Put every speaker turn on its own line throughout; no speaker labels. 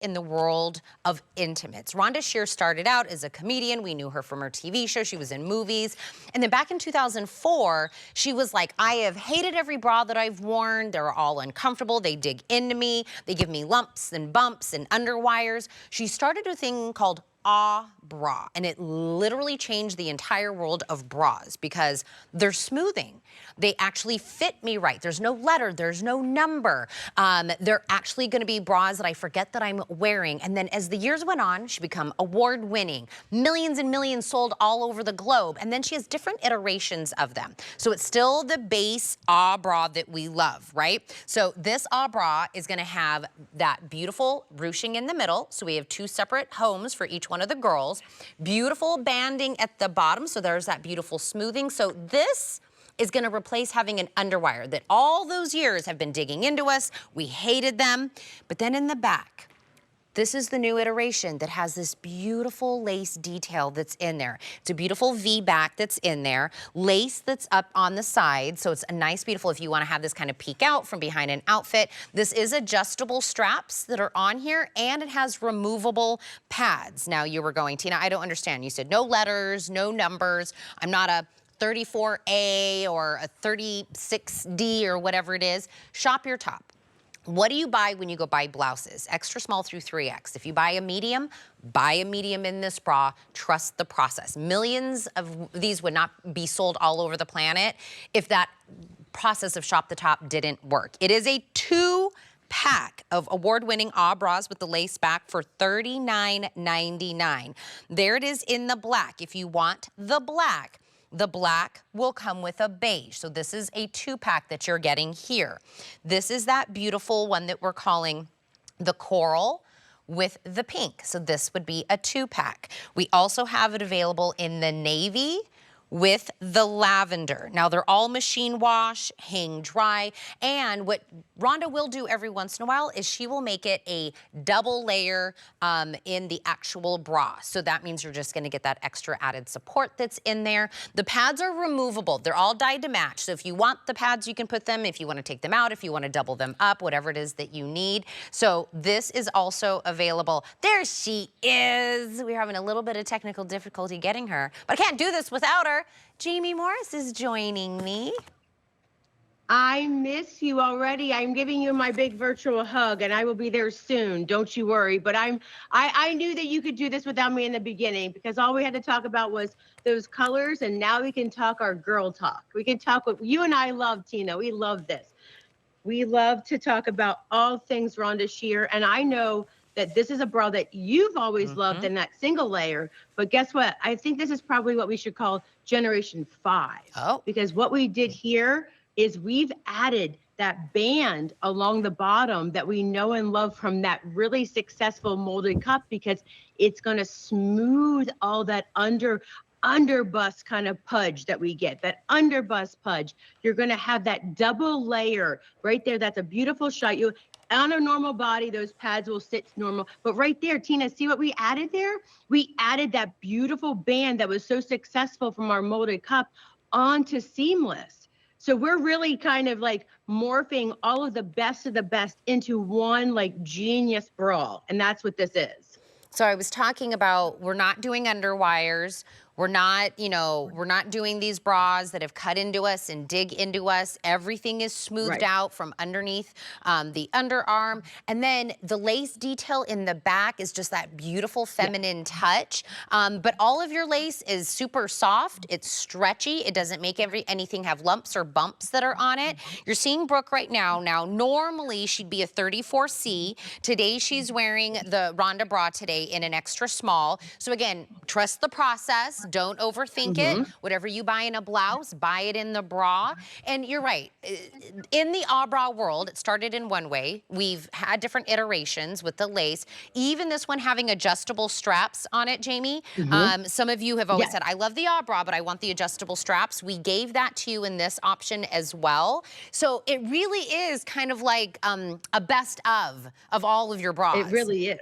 in the world of intimates. Rhonda Shear started out as a comedian. We knew her from her TV show. She was in movies. And then back in 2004, she was like, I have hated every bra that I've worn. They're all uncomfortable. They dig into me. They give me lumps and bumps and underwires. She started a thing called bra, and it literally changed the entire world of bras because they're smoothing. They actually fit me right. There's no letter, there's no number. They're actually gonna be bras that I forget that I'm wearing. And then as the years went on, she became award-winning, millions and millions sold all over the globe. And then she has different iterations of them. So it's still the base bra that we love, right? So this bra is gonna have that beautiful ruching in the middle. So we have two separate homes for each one of the girls. Beautiful banding at the bottom, so there's that beautiful smoothing. So this is gonna replace having an underwire that all those years have been digging into us. We hated them. But then in the back, this is the new iteration that has this beautiful lace detail that's in there. It's a beautiful V back that's in there, lace that's up on the side, so it's a nice, beautiful, if you wanna have this kind of peek out from behind an outfit. This is adjustable straps that are on here, and it has removable pads. Now you were going, Tina, I don't understand. You said no letters, no numbers. I'm not a 34A or a 36D or whatever it is. Shop your top. What do you buy when you go buy blouses? Extra small through 3X. If you buy a medium in this bra. Trust the process. Millions of these would not be sold all over the planet if that process of shop the top didn't work. It is a 2-pack of award-winning bras with the lace back for $39.99. There it is in the black. If you want the black will come with a beige. So this is a 2-pack that you're getting here. This is that beautiful one that we're calling the coral with the pink. So this would be a 2-pack. We also have it available in the navy with the lavender. Now they're all machine wash, hang dry, and what Rhonda will do every once in a while is she will make it a double layer in the actual bra. So that means you're just gonna get that extra added support that's in there. The pads are removable. They're all dyed to match. So if you want the pads, you can put them. If you wanna take them out, if you wanna double them up, whatever it is that you need. So this is also available. There she is. We're having a little bit of technical difficulty getting her, but I can't do this without her. Jamie Morris is joining me.
I miss you already. I'm giving you my big virtual hug, and I will be there soon. Don't you worry. But I knew that you could do this without me in the beginning because all we had to talk about was those colors, and now we can talk our girl talk. We can talk what you and I love, Tina. We love this. We love to talk about all things Rhonda Shear, and I know that this is a bra that you've always loved in that single layer. But guess what? I think this is probably what we should call Generation 5.
Oh.
Because what we did here is we've added that band along the bottom that we know and love from that really successful molded cup because it's going to smooth all that underbust kind of pudge that we get, that underbust pudge. You're going to have that double layer right there. That's a beautiful shot. On a normal body, those pads will sit normal. But right there, Tina, see what we added there? We added that beautiful band that was so successful from our molded cup onto seamless. So we're really kind of like morphing all of the best into one like genius bra. And that's what this is.
So I was talking about, we're not doing underwires. We're not, we're not doing these bras that have cut into us and dig into us. Everything is smoothed out from underneath the underarm. And then the lace detail in the back is just that beautiful feminine touch. But all of your lace is super soft. It's stretchy. It doesn't make anything have lumps or bumps that are on it. You're seeing Brooke right now. Now, normally she'd be a 34C. Today she's wearing the Rhonda bra today in an extra small. So again, trust the process. Don't overthink it. Whatever you buy in a blouse, buy it in the bra. And you're right. In the bra world, it started in one way. We've had different iterations with the lace. Even this one having adjustable straps on it, Jamie. Some of you have always said, I love the bra, but I want the adjustable straps. We gave that to you in this option as well. So it really is kind of like a best of all of your bras.
It really is.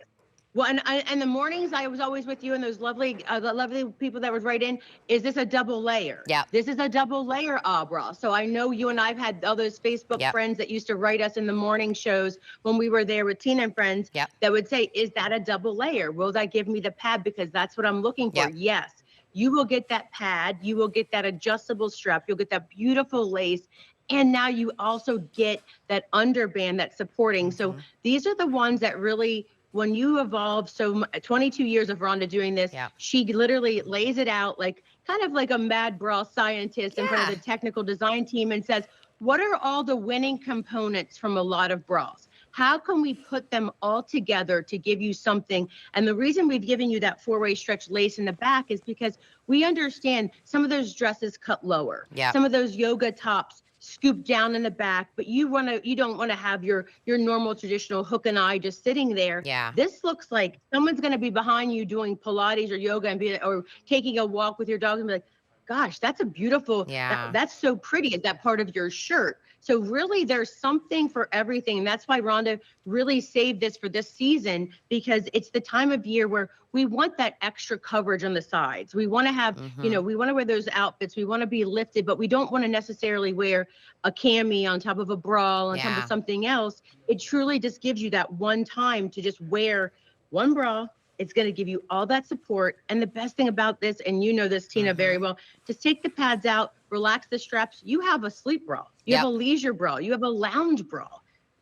Well, and the mornings I was always with you and those lovely, the lovely people that would write in. Is this a double layer?
Yeah.
This is a double layer bra. So I know you and I've had all those Facebook friends that used to write us in the morning shows when we were there with Tina and friends that would say, "Is that a double layer? Will that give me the pad? Because that's what I'm looking for." Yes. You will get that pad. You will get that adjustable strap. You'll get that beautiful lace. And now you also get that underband that's supporting. So these are the ones that really, when you evolve 22 years of Rhonda doing this, she literally lays it out like kind of like a mad bra scientist in front of the technical design team and says, what are all the winning components from a lot of bras? How can we put them all together to give you something? And the reason we've given you that 4-way stretch lace in the back is because we understand some of those dresses cut lower. Some of those yoga tops scoop down in the back, but you don't want to have your normal traditional hook and eye just sitting there. This looks like someone's going to be behind you doing Pilates or yoga or taking a walk with your dog and be like, gosh, that's a beautiful, that's so pretty. Is that part of your shirt? So really there's something for everything. And that's why Rhonda really saved this for this season, because it's the time of year where we want that extra coverage on the sides. We want to have, we want to wear those outfits. We want to be lifted, but we don't want to necessarily wear a cami on top of a bra, on top of something else. It truly just gives you that one time to just wear one bra. It's going to give you all that support. And the best thing about this, and you know this, Tina, very well, just take the pads out, relax the straps. You have a sleep bra. You have a leisure bra. You have a lounge bra.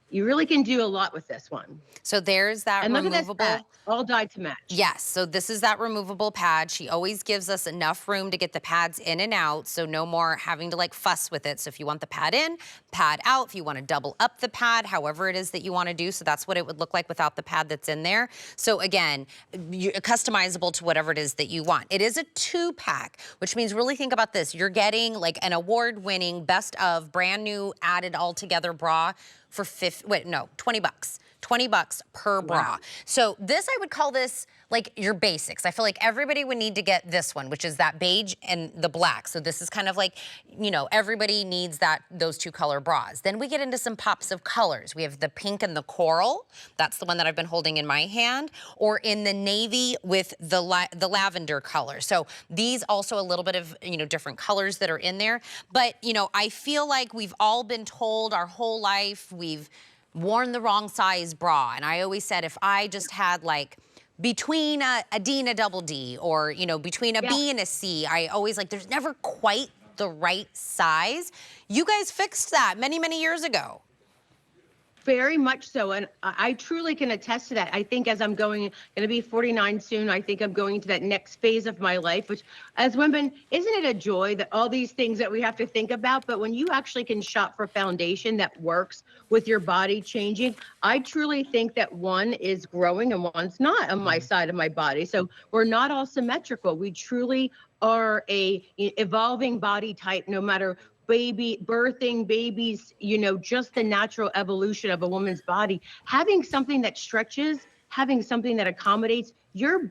You really can do a lot with this one.
So there's that
and
removable.
Look at this, all dyed to match.
Yes, so this is that removable pad. She always gives us enough room to get the pads in and out, so no more having to like fuss with it. So if you want the pad in, pad out, if you want to double up the pad, however it is that you want to do, so that's what it would look like without the pad that's in there. So again, you're customizable to whatever it is that you want. It is a 2-pack, which means really think about this. You're getting like an award-winning, best of, brand new, added all together bra for 20 bucks. 20 bucks per bra. So this, I would call this like your basics. I feel like everybody would need to get this one, which is that beige and the black. So this is kind of like, everybody needs those 2 color bras. Then we get into some pops of colors. We have the pink and the coral. That's the one that I've been holding in my hand, or in the navy with the lavender color. So these also a little bit of, different colors that are in there. But, I feel like we've all been told our whole life we've worn the wrong size bra. And I always said, if I just had like between a D and a double D, or, between a B and a C, I always there's never quite the right size. You guys fixed that many, many years ago.
Very much so. And I truly can attest to that. I think as I'm going to be 49 soon, I think I'm going to that next phase of my life, which as women, isn't it a joy that all these things that we have to think about, but when you actually can shop for foundation that works with your body changing, I truly think that one is growing and one's not on my side of my body. So we're not all symmetrical. We truly are a evolving body type, no matter birthing babies, just the natural evolution of a woman's body. Having something that stretches, having something that accommodates, your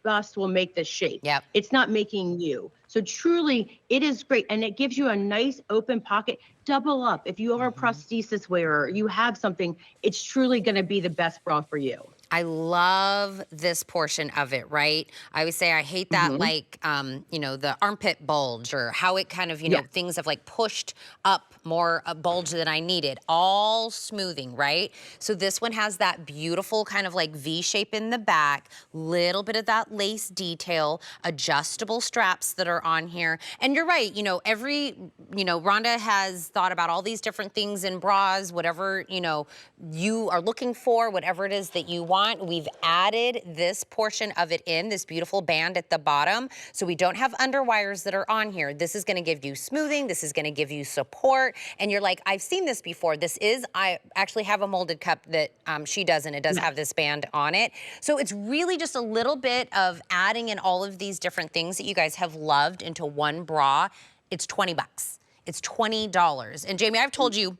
bust will make the shape. It's not making you. So truly, it is great. And it gives you a nice open pocket. Double up. If you are a prosthesis wearer, you have something, it's truly going to be the best bra for you.
I love this portion of it, right? I always say I hate that, the armpit bulge, or how it kind of, things have pushed up more a bulge than I needed. All smoothing, right? So this one has that beautiful kind of V shape in the back, little bit of that lace detail, adjustable straps that are on here. And you're right, Rhonda has thought about all these different things in bras, whatever, you are looking for, whatever it is that you want. We've added this portion of it in, this beautiful band at the bottom, so we don't have underwires that are on here. This is going to give you smoothing. This is going to give you support. And you're like, I've seen this before. I actually have a molded cup that she does, and it does have this band on it. So it's really just a little bit of adding in all of these different things that you guys have loved into one bra. It's 20 bucks. It's $20. And Jamie, I've told you,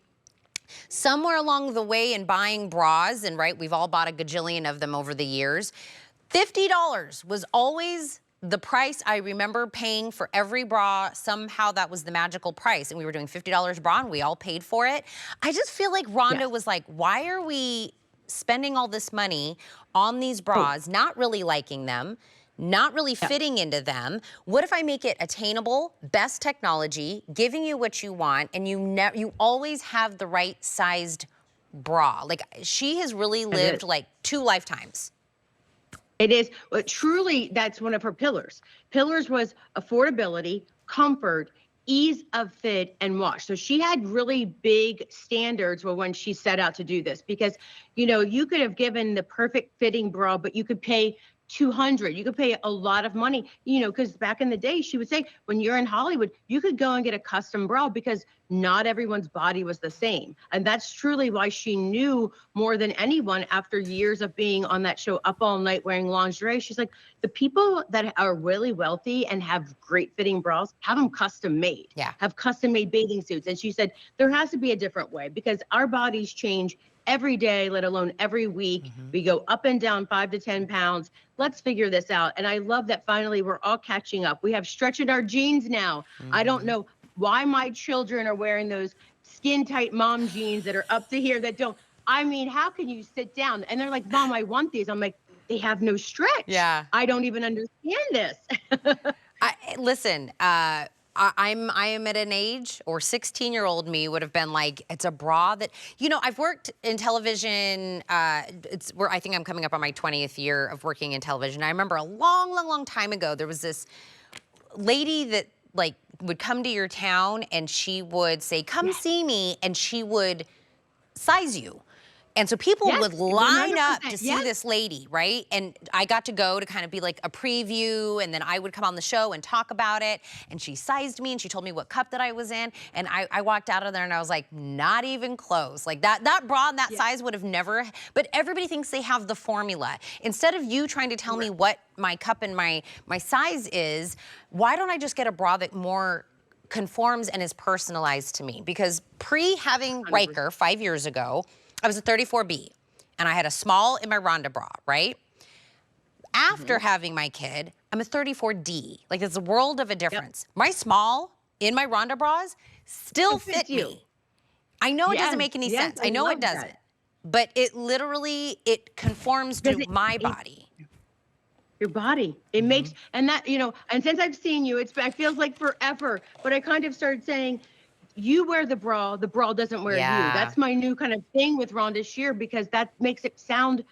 somewhere along the way in buying bras, and we've all bought a gajillion of them over the years, $50 was always the price I remember paying for every bra. Somehow that was the magical price, and we were doing $50 bra, and we all paid for it. I just feel like Rhonda was like, why are we spending all this money on these bras, not really liking them, not really fitting into them. What if I make it attainable, best technology, giving you what you want, and you always have the right sized bra? Like, she has really lived like 2 lifetimes.
It is, but truly, that's one of her pillars. Pillars was affordability, comfort, ease of fit, and wash. So she had really big standards when she set out to do this, because, you know, you could have given the perfect fitting bra, but you could pay 200. You could pay a lot of money, you know, because back in the day, she would say, when you're in Hollywood, you could go and get a custom bra because not everyone's body was the same. And that's truly why she knew more than anyone, after years of being on that show Up All Night wearing lingerie. She's like, the people that are really wealthy and have great fitting bras have them custom made, have custom made bathing suits. And she said, there has to be a different way, because our bodies change every day, let alone every week. We go up and down 5 to 10 pounds. Let's figure this out. And I love that finally we're all catching up. We have stretch in our jeans now. I don't know why my children are wearing those skin tight mom jeans that are up to here that don't. I mean, how can you sit down? And they're like, Mom, I want these. I'm like, they have no stretch.
Yeah.
I don't even understand this.
Listen, I am at an age, or 16-year-old me would have been like, it's a bra that, you know, I've worked in television. I think I'm coming up on my 20th year of working in television. I remember a long time ago, there was this lady that like would come to your town and she would say, come see me, and she would size you. And so people would line up to see this lady, right? And I got to go to kind of be like a preview, and then I would come on the show and talk about it. And she sized me, and she told me what cup that I was in. And I walked out of there and I was like, not even close. Like that bra and that size would have never, but everybody thinks they have the formula. Instead of you trying to tell me what my cup and my size is, why don't I just get a bra that more conforms and is personalized to me? Because pre-having Riker 5 years ago, I was a 34B, and I had a small in my Rhonda bra, right? After having my kid, I'm a 34D. Like, it's a world of a difference. My small in my Rhonda bras still fit me. I know it doesn't make any sense. I know it doesn't. But it literally, it conforms to my body.
Your body. It makes, and that, you know, and since I've seen you, it feels like forever. But I kind of started saying, you wear the bra doesn't wear you. That's my new kind of thing with Rhonda Shear, because that makes it sound,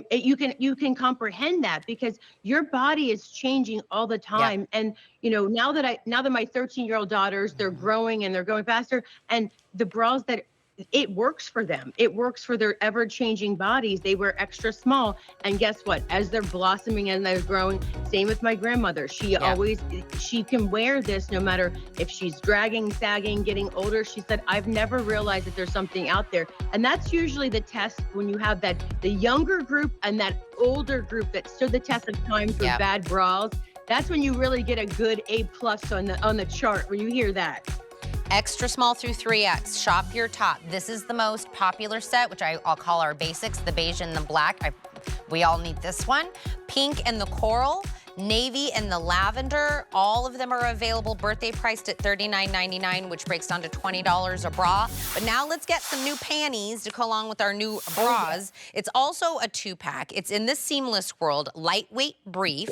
you can comprehend that, because your body is changing all the time. And you know, now that my 13-year-old daughters, they're growing and they're going faster, and the bras that it works for them. It works for their ever-changing bodies. They wear extra small. And guess what? As they're blossoming and they're growing, same with my grandmother. She she can wear this no matter if she's dragging, sagging, getting older. She said, I've never realized that there's something out there. And that's usually the test when you have the younger group and that older group that stood the test of time for bad bras. That's when you really get a good A+ on the chart, when you hear that.
Extra small through 3X, shop your top. This is the most popular set, which I'll call our basics, the beige and the black. We all need this one. Pink and the coral, navy and the lavender, all of them are available, birthday priced at $39.99, which breaks down to $20 a bra. But now let's get some new panties to go along with our new bras. It's also a 2-pack. It's in this seamless world, lightweight brief.